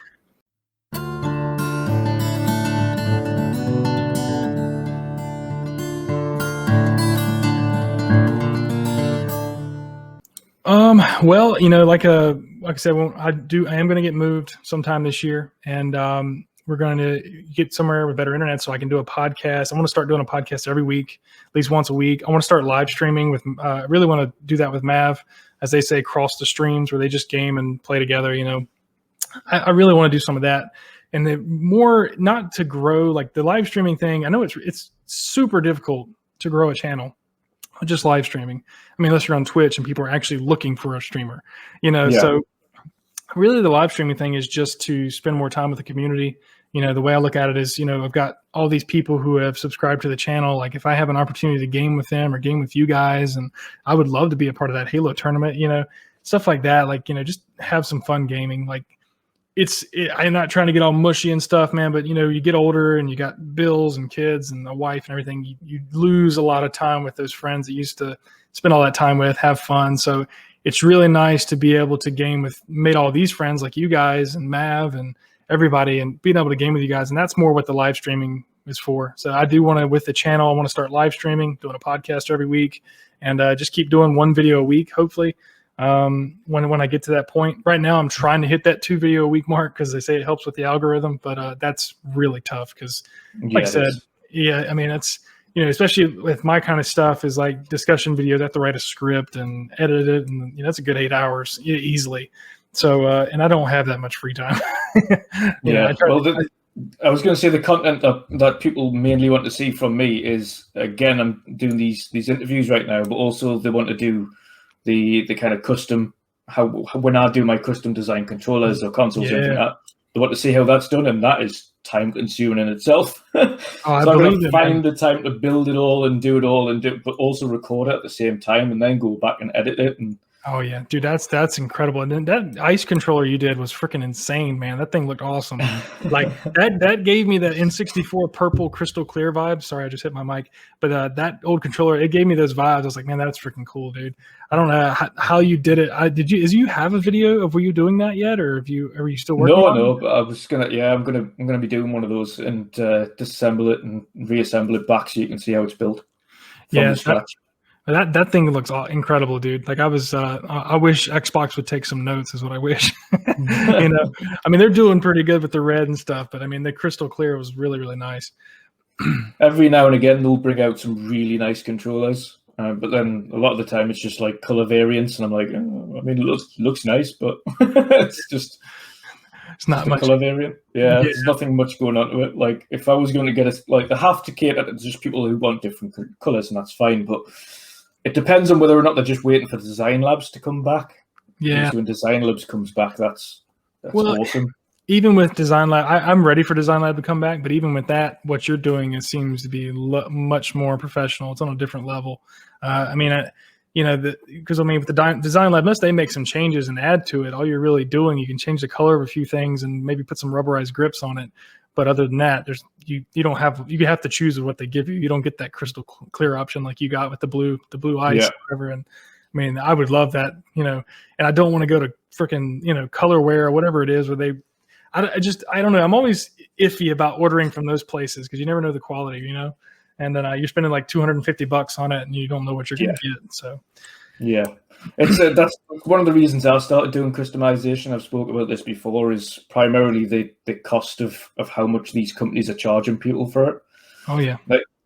Well, like I said, I am going to get moved sometime this year, and we're going to get somewhere with better internet so I can do a podcast. I want to start doing a podcast every week, at least once a week. I want to start live streaming with. I really want to do that with Mav, as they say, cross the streams where they just game and play together. I really want to do some of that, and the more not to grow like the live streaming thing. I know it's super difficult to grow a channel. Just live streaming. I mean, unless you're on Twitch and people are actually looking for a streamer, So really, the live streaming thing is just to spend more time with the community. The way I look at it is, I've got all these people who have subscribed to the channel. Like, if I have an opportunity to game with them or game with you guys, and I would love to be a part of that Halo tournament, stuff like that. Like, just have some fun gaming. Like, I'm not trying to get all mushy and stuff, man, but you get older and you got bills and kids and a wife and everything. You lose a lot of time with those friends that you used to spend all that time with, have fun. So it's really nice to be able to made all these friends like you guys and Mav and everybody, and being able to game with you guys. And that's more what the live streaming is for. So I do want to, with the channel, I want to start live streaming, doing a podcast every week, and just keep doing one video a week, hopefully. When I get to that point. Right now, I'm trying to hit that 2 video a week mark because they say it helps with the algorithm, but that's really tough because, like I said, I mean, it's, especially with my kind of stuff is like discussion videos. I have to write a script and edit it, and that's a good 8 hours easily. So, and I don't have that much free time. I was going to say the content that people mainly want to see from me is, again, I'm doing these interviews right now, but also they want to do the kind of custom, when I do my custom design controllers or consoles, and that, they want to see how that's done, and that is time consuming in itself. So I'm going to find the time to build it all and do it all, but also record it at the same time, and then go back and edit it. And oh yeah, dude, that's incredible. And then that ice controller you did was freaking insane, man. That thing looked awesome. Like that gave me the N64 purple crystal clear vibe. Sorry, I just hit my mic. But that old controller, it gave me those vibes. I was like, man, that's freaking cool, dude. I don't know how you did it. Do you have a video of were you doing that yet, or are you still working? No, but I was gonna. Yeah, I'm gonna be doing one of those and disassemble it and reassemble it back so you can see how it's built from scratch. That thing looks incredible, dude. Like I wish Xbox would take some notes is what I wish. I mean, they're doing pretty good with the red and stuff, but I mean, the crystal clear was really, really nice. Every now and again, they'll bring out some really nice controllers. But then a lot of the time it's just like color variants. And I'm like, I mean, it looks nice, but it's not much color variant. Yeah, there's nothing much going on to it. Like if I was going to get it, like they have to cater to just people who want different colors, and that's fine. But it depends on whether or not they're just waiting for the design labs to come back. Yeah. So when design labs comes back, that's awesome. Even with design lab, I'm ready for design lab to come back. But even with that, what you're doing, it seems to be much more professional. It's on a different level. Because with the design lab, unless they make some changes and add to it, all you're really doing, you can change the color of a few things and maybe put some rubberized grips on it. But other than that, you have to choose what they give you. You don't get that crystal clear option like you got with the blue ice or whatever. And I mean, I would love that, and I don't want to go to freaking, Colorware or whatever it is where I don't know. I'm always iffy about ordering from those places because you never know the quality, and then you're spending like $250 on it and you don't know what you're going to get. So, yeah, that's one of the reasons I started doing customization. I've spoken about this before. Is primarily the cost of how much these companies are charging people for it. Oh yeah,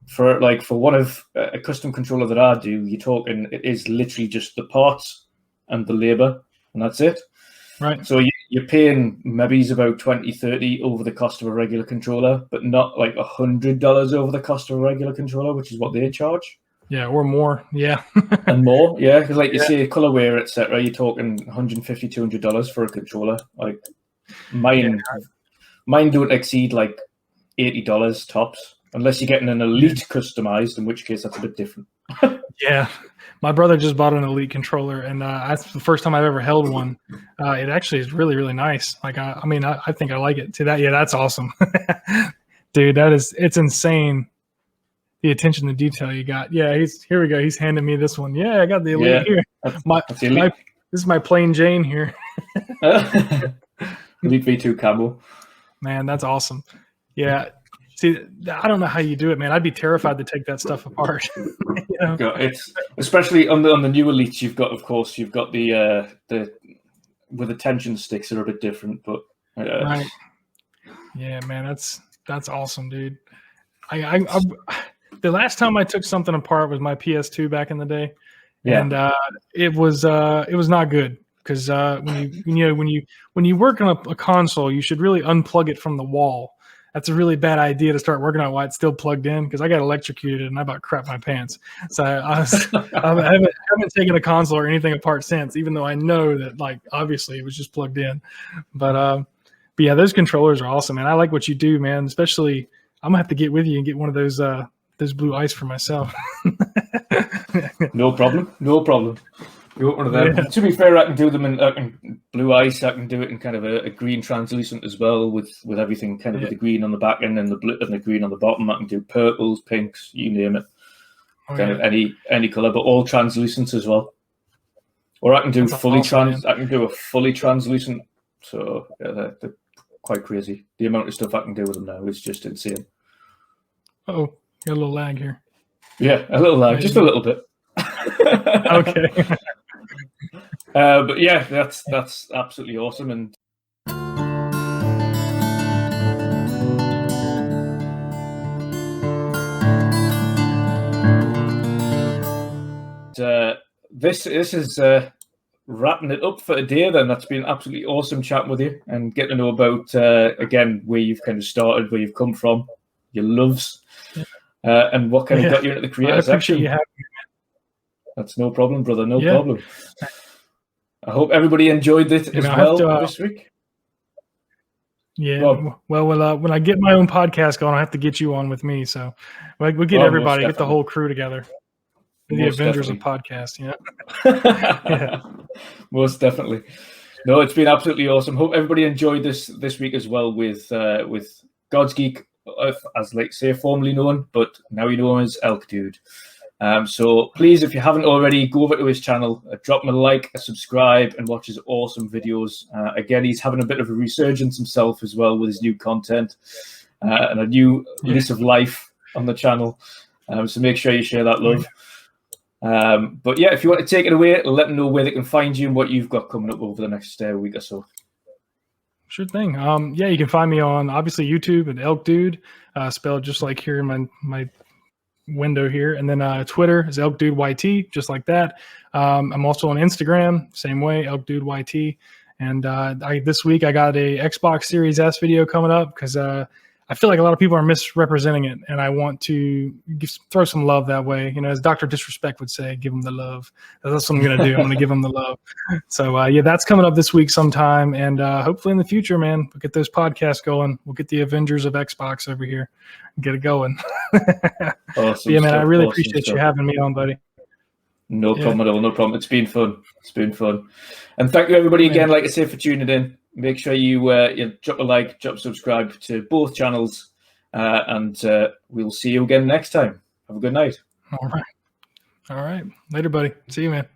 for one of a custom controller that I do, you're talking it is literally just the parts and the labor, and that's it. Right. So you're paying maybe about $20-30 over the cost of a regular controller, but not like $100 over the cost of a regular controller, which is what they charge. Yeah, or more. Yeah. And more. Yeah, because like you say, colorware, etc., you're talking $150-200 for a controller. Like mine don't exceed like $80 tops, unless you're getting an Elite customized, in which case that's a bit different. Yeah. My brother just bought an Elite controller, and that's the first time I've ever held one. It actually is really, really nice. Like, I think I like it. That's awesome. Dude, it's insane. The attention to detail you got. Yeah, here we go. He's handing me this one. Yeah, I got the Elite here. That's the Elite. This is my plain Jane here. Elite V2 camo. Man, that's awesome. Yeah. See, I don't know how you do it, man. I'd be terrified to take that stuff apart. Especially on the new Elites, you've got the with the tension sticks that are a bit different, but right. Yeah, man, that's awesome, dude. I the last time I took something apart was my PS2 back in the day, and it was not good because when you work on a console, you should really unplug it from the wall. That's a really bad idea to start working on while it's still plugged in, because I got electrocuted and I about crap my pants. So I haven't taken a console or anything apart since, even though I know that, like, obviously it was just plugged in. But yeah, those controllers are awesome, man. I like what you do, man. Especially, I'm gonna have to get with you and get one of those blue ice for myself. No problem. You want one of them? Yeah. To be fair, I can do them in blue ice. I can do it in kind of a green translucent as well, with everything kind of with the green on the back end and the blue and the green on the bottom. I can do purples, pinks, you name it, kind of any color, but all translucent as well. Or I can do I can do a fully translucent. So yeah, they're quite crazy. The amount of stuff I can do with them now is just insane. Oh, got a little lag here. Yeah, a little lag, just a little bit. Okay. But yeah, that's absolutely awesome. And this is wrapping it up for today. Then that's been absolutely awesome chatting with you and getting to know about again where you've kind of started, where you've come from, your loves, and what kind of got you into the creator section. You having me, man. That's no problem, brother. No problem. I hope everybody enjoyed it as well this week. Yeah. Well, when I get my own podcast going, I have to get you on with me. So we'll get everybody, get the whole crew together. The Avengers of podcast. Yeah. Most definitely. No, it's been absolutely awesome. Hope everybody enjoyed this week as well with God's Geek, as like say formerly known, but now you know him as ElkDude. So please, if you haven't already, go over to his channel, drop him a like, a subscribe, and watch his awesome videos. Again, he's having a bit of a resurgence himself as well with his new content and a new lease of life on the channel. So make sure you share that love. But yeah, if you want to take it away, let them know where they can find you and what you've got coming up over the next week or so. Sure thing. Yeah, you can find me on obviously YouTube at ElkDude, spelled just like here in my window here, and then Twitter is ElkDudeYT, just like that. I'm also on Instagram, same way, ElkDudeYT. And this week I got a Xbox Series S video coming up because I feel like a lot of people are misrepresenting it, and I want to throw some love that way. You know, as Dr. Disrespect would say, give them the love. That's what I'm going to do. I'm going to give them the love. So, yeah, that's coming up this week sometime, and hopefully in the future, man, we'll get those podcasts going. We'll get the Avengers of Xbox over here and get it going. Awesome. Yeah, man, I really appreciate you having me on, buddy. No problem at all. No problem. It's been fun. And thank you, everybody, again, like I say, for tuning in. Make sure you drop a like, drop a subscribe to both channels, and we'll see you again next time. Have a good night. All right. Later, buddy. See you, man.